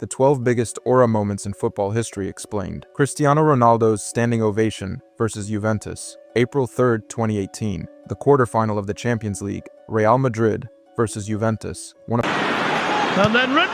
The 12 biggest aura moments in football history explained. Cristiano Ronaldo's standing ovation versus Juventus, April 3, 2018. The quarterfinal of the Champions League, Real Madrid versus Juventus. And then Ronaldo!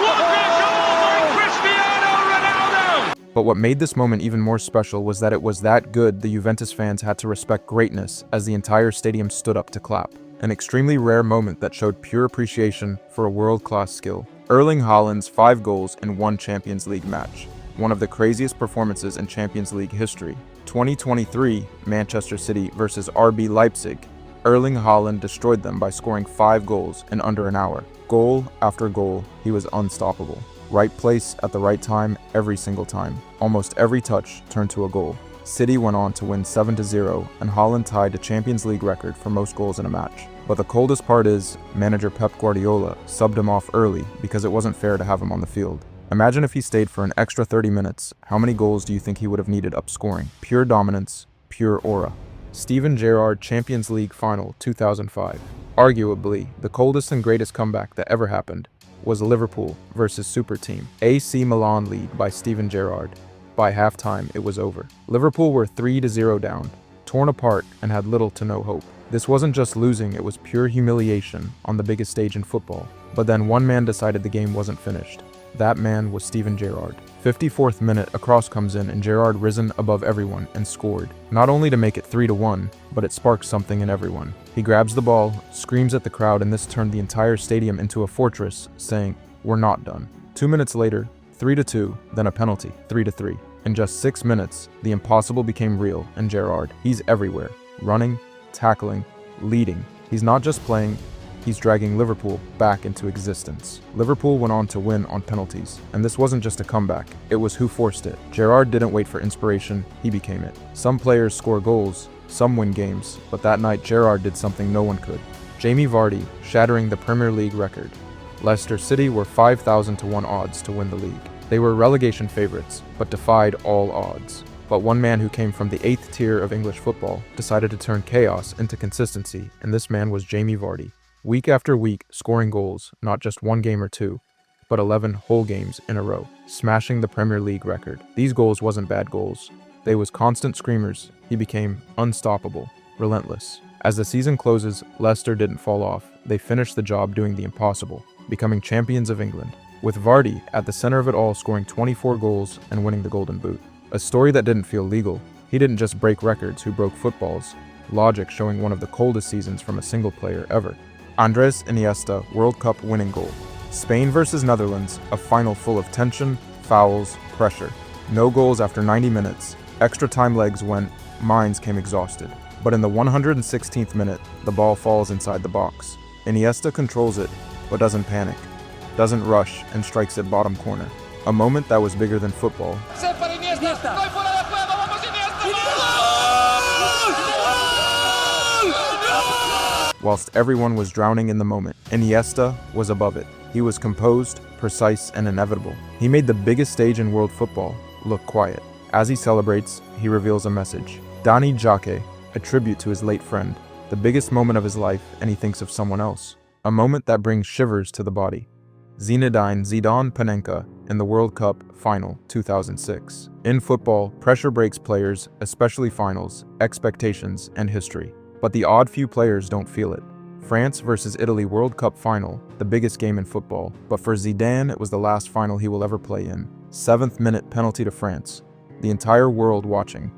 What a goal by Cristiano Ronaldo! But what made this moment even more special was that it was that good the Juventus fans had to respect greatness as the entire stadium stood up to clap. An extremely rare moment that showed pure appreciation for a world-class skill. Erling Haaland's 5 goals in one Champions League match. One of the craziest performances in Champions League history. 2023 Manchester City versus RB Leipzig. Erling Haaland destroyed them by scoring 5 goals in under an hour. Goal after goal, he was unstoppable. Right place at the right time every single time. Almost every touch turned to a goal. City went on to win 7-0, and Haaland tied a Champions League record for most goals in a match. But the coldest part is, manager Pep Guardiola subbed him off early because it wasn't fair to have him on the field. Imagine if he stayed for an extra 30 minutes, how many goals do you think he would have needed up scoring? Pure dominance, pure aura. Steven Gerrard Champions League Final 2005. Arguably, the coldest and greatest comeback that ever happened was Liverpool versus Super Team. AC Milan lead by Steven Gerrard. By halftime, it was over. Liverpool were 3-0 down, torn apart, and had little to no hope. This wasn't just losing, it was pure humiliation on the biggest stage in football. But then one man decided the game wasn't finished. That man was Steven Gerrard. 54th minute, a cross comes in and Gerrard risen above everyone and scored. Not only to make it 3-1, but it sparked something in everyone. He grabs the ball, screams at the crowd, and this turned the entire stadium into a fortress, saying, "We're not done." 2 minutes later, 3-2, then a penalty, 3-3. In just 6 minutes, the impossible became real, and Gerrard, he's everywhere. Running, tackling, leading. He's not just playing, he's dragging Liverpool back into existence. Liverpool went on to win on penalties, and this wasn't just a comeback, it was who forced it. Gerrard didn't wait for inspiration, he became it. Some players score goals, some win games, but that night Gerrard did something no one could. Jamie Vardy shattering the Premier League record. Leicester City were 5,000 to 1 odds to win the league. They were relegation favorites, but defied all odds. But one man who came from the 8th tier of English football decided to turn chaos into consistency, and this man was Jamie Vardy. Week after week, scoring goals, not just one game or two, but 11 whole games in a row, smashing the Premier League record. These goals wasn't bad goals. They was constant screamers. He became unstoppable, relentless. As the season closes, Leicester didn't fall off. They finished the job doing the impossible, becoming champions of England, with Vardy at the center of it all, scoring 24 goals and winning the Golden Boot. A story that didn't feel legal. He didn't just break records, who broke footballs. Logic showing one of the coldest seasons from a single player ever. Andres Iniesta World Cup winning goal. Spain versus Netherlands, a final full of tension, fouls, pressure. No goals after 90 minutes. Extra time legs went, minds came exhausted. But in the 116th minute, the ball falls inside the box. Iniesta controls it, but doesn't panic. Doesn't rush and strikes it bottom corner. A moment that was bigger than football. Whilst everyone was drowning in the moment, Iniesta was above it. He was composed, precise, and inevitable. He made the biggest stage in world football look quiet. As he celebrates, he reveals a message. Dani Jake, a tribute to his late friend. The biggest moment of his life, and he thinks of someone else. A moment that brings shivers to the body. Zidane Panenka in the World Cup Final 2006. In football, pressure breaks players, especially finals, expectations, and history. But the odd few players don't feel it. France versus Italy World Cup Final, the biggest game in football. But for Zidane, it was the last final he will ever play in. 7th minute penalty to France. The entire world watching.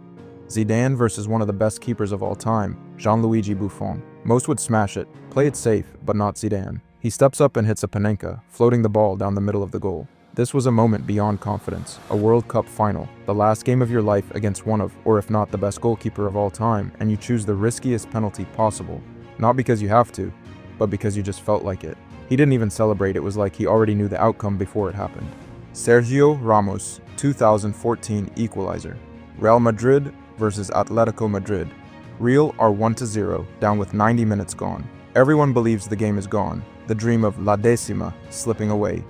Zidane versus one of the best keepers of all time, Gianluigi Buffon. Most would smash it, play it safe, but not Zidane. He steps up and hits a Panenka, floating the ball down the middle of the goal. This was a moment beyond confidence, a World Cup final, the last game of your life against one of, or if not the best goalkeeper of all time, and you choose the riskiest penalty possible. Not because you have to, but because you just felt like it. He didn't even celebrate, it was like he already knew the outcome before it happened. Sergio Ramos, 2014 equalizer. Real Madrid versus Atlético Madrid. Real are 1-0, down with 90 minutes gone. Everyone believes the game is gone, the dream of La Decima slipping away.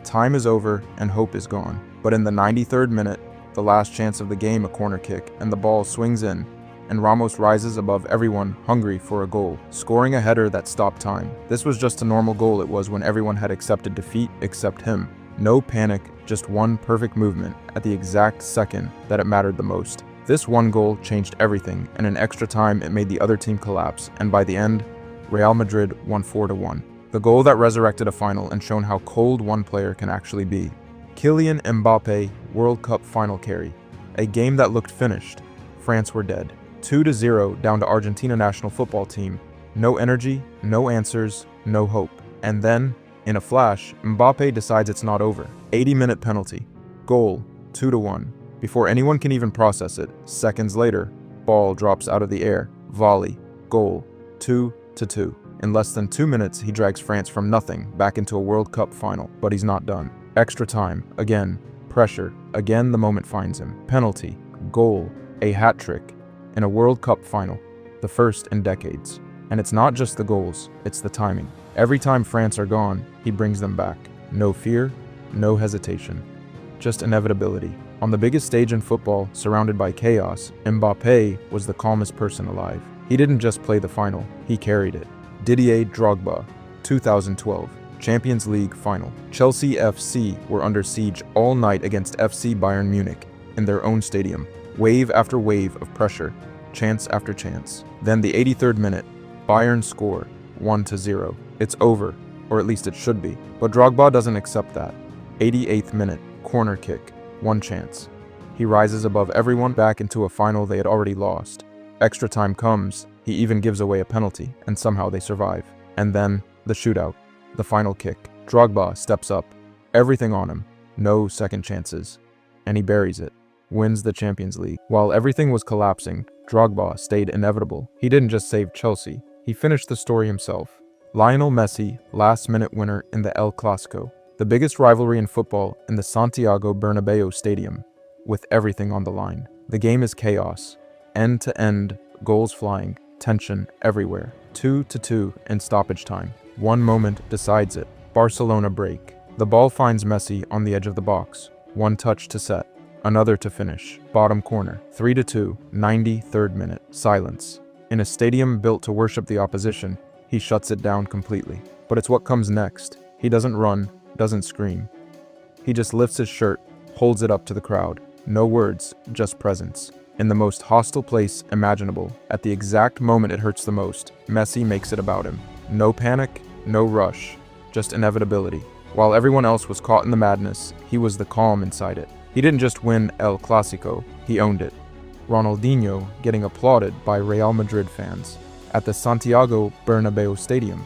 Time is over and hope is gone. But in the 93rd minute, the last chance of the game, a corner kick, and the ball swings in. and Ramos rises above everyone, hungry for a goal, scoring a header that stopped time. This was just a normal goal it was when everyone had accepted defeat except him. No panic, just one perfect movement at the exact second that it mattered the most. This one goal changed everything, and in extra time it made the other team collapse, and by the end, Real Madrid won 4-1. The goal that resurrected a final and shown how cold one player can actually be. Kylian Mbappé, World Cup final carry. A game that looked finished. France were dead. 2-0 down to Argentina national football team. No energy, no answers, no hope. And then, in a flash, Mbappé decides it's not over. 80-minute penalty. Goal, 2-1. Before anyone can even process it, seconds later, ball drops out of the air. Volley. Goal, 2-2. In less than 2 minutes, he drags France from nothing back into a World Cup final, but he's not done. Extra time, again, pressure, again the moment finds him. Penalty, goal, a hat trick, in a World Cup final, the first in decades. And it's not just the goals, it's the timing. Every time France are gone, he brings them back. No fear, no hesitation, just inevitability. On the biggest stage in football, surrounded by chaos, Mbappé was the calmest person alive. He didn't just play the final, he carried it. Didier Drogba, 2012, Champions League final. Chelsea FC were under siege all night against FC Bayern Munich in their own stadium. Wave after wave of pressure, chance after chance. Then the 83rd minute, Bayern score, 1-0. It's over, or at least it should be. But Drogba doesn't accept that. 88th minute, corner kick, one chance. He rises above everyone back into a final they had already lost. Extra time comes, he even gives away a penalty, and somehow they survive. And then, the shootout, the final kick. Drogba steps up, everything on him, no second chances, and he buries it, wins the Champions League. While everything was collapsing, Drogba stayed inevitable. He didn't just save Chelsea, he finished the story himself. Lionel Messi, last-minute winner in the El Clasico, the biggest rivalry in football in the Santiago Bernabéu stadium, with everything on the line. The game is chaos, end-to-end, goals flying, tension everywhere. 2-2 in stoppage time. One moment decides it. Barcelona break. The ball finds Messi on the edge of the box. One touch to set, another to finish. Bottom corner. 3-2, 93rd minute. Silence. In a stadium built to worship the opposition, he shuts it down completely. But it's what comes next. He doesn't run, doesn't scream. He just lifts his shirt, holds it up to the crowd. No words, just presence. In the most hostile place imaginable, at the exact moment it hurts the most, Messi makes it about him. No panic, no rush, just inevitability. While everyone else was caught in the madness, he was the calm inside it. He didn't just win El Clasico, he owned it. Ronaldinho getting applauded by Real Madrid fans at the Santiago Bernabéu stadium,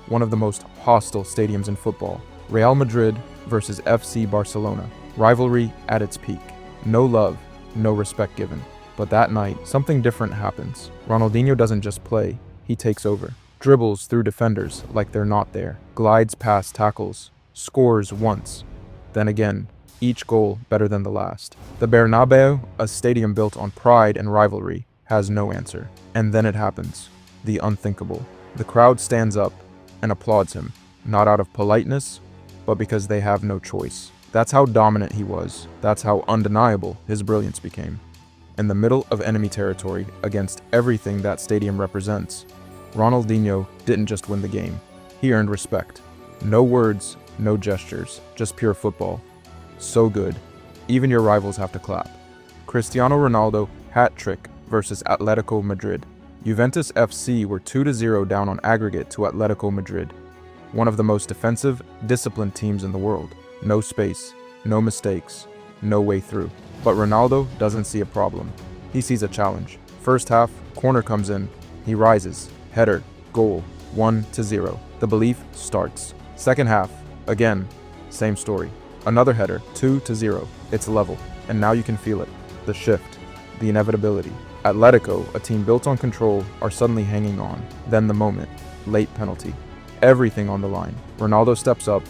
one of the most hostile stadiums in football. Real Madrid versus FC Barcelona, rivalry at its peak. No love, no respect given. But that night, something different happens. Ronaldinho doesn't just play, he takes over. Dribbles through defenders like they're not there. Glides past tackles. Scores once. Then again, each goal better than the last. The Bernabéu, a stadium built on pride and rivalry, has no answer. And then it happens. The unthinkable. The crowd stands up and applauds him, not out of politeness, but because they have no choice. That's how dominant he was. That's how undeniable his brilliance became. In the middle of enemy territory, against everything that stadium represents, Ronaldinho didn't just win the game. He earned respect. No words, no gestures, just pure football. So good, even your rivals have to clap. Cristiano Ronaldo, hat trick versus Atlético Madrid. Juventus FC were 2-0 down on aggregate to Atlético Madrid, one of the most defensive, disciplined teams in the world. No space, no mistakes, no way through. But Ronaldo doesn't see a problem. He sees a challenge. First half, corner comes in, he rises, header, goal, 1-0. The belief starts. Second half, again, same story. Another header, 2-0. It's level, and now you can feel it. The shift, the inevitability. Atlético, a team built on control, are suddenly hanging on. Then the moment, late penalty. Everything on the line. Ronaldo steps up,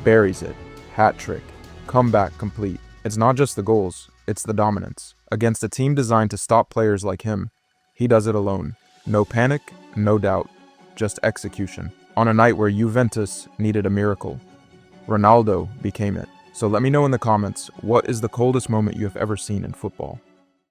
buries it, hat trick, comeback complete. It's not just the goals, it's the dominance. Against a team designed to stop players like him, he does it alone. No panic, no doubt, just execution. On a night where Juventus needed a miracle, Ronaldo became it. So let me know in the comments, what is the coldest moment you have ever seen in football?